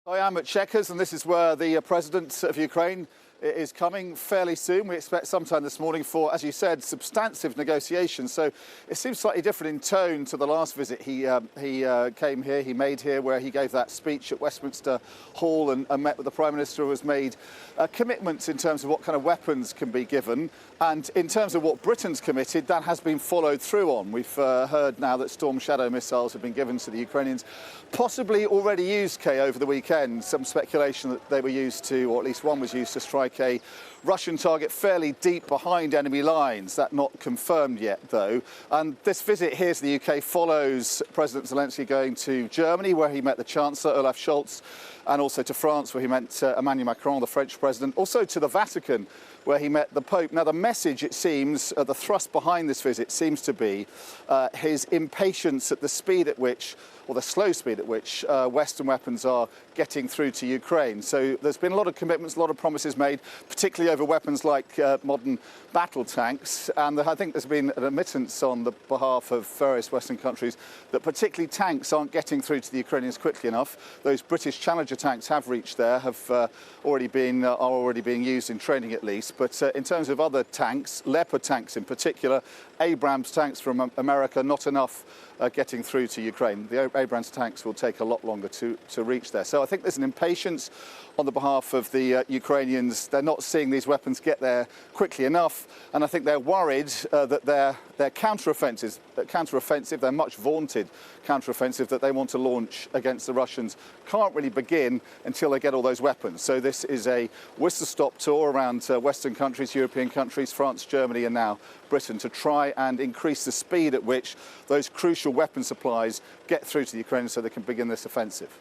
I am at Chequers, and this is where the President of Ukraine is coming fairly soon. We expect sometime this morning for, as you said, substantive negotiations. So it seems slightly different in tone to the last visit he came here, he made here, where he gave that speech at Westminster Hall and met with the Prime Minister, who has made commitments in terms of what kind of weapons can be given. And in terms of what Britain's committed, that has been followed through on. We've heard now that Storm Shadow missiles have been given to the Ukrainians, possibly already used, Kay, over the weekend. Some speculation that they were used to, or at least one was used to strike a Russian target fairly deep behind enemy lines. That not confirmed yet, though. And this visit here to the UK follows President Zelenskyy going to Germany, where he met the Chancellor, Olaf Scholz, and also to France, where he met Emmanuel Macron, the French president, also to the Vatican, where he met the Pope. Now, the message, it seems, the thrust behind this visit seems to be his impatience at the speed at which, or the slow speed at which, Western weapons are getting through to Ukraine. So there's been a lot of commitments, a lot of promises made, particularly over weapons like modern battle tanks. And I think there's been an admittance on the behalf of various Western countries that particularly tanks aren't getting through to the Ukrainians quickly enough. Those British Challenger tanks have reached there, are already being used in training at least. But in terms of other tanks, Leopard tanks in particular, Abrams tanks from America, not enough getting through to Ukraine. The Abrams tanks will take a lot longer to reach there. So I think there's an impatience on the behalf of the Ukrainians. They're not seeing these weapons get there quickly enough, and I think they're worried that their counteroffensive, their much vaunted counteroffensive that they want to launch against the Russians, can't really begin until they get all those weapons. So this is a whistle-stop tour around Western countries, European countries, France, Germany, and now Britain, to try and increase the speed at which those crucial weapon supplies get through to the Ukrainians so they can begin this offensive.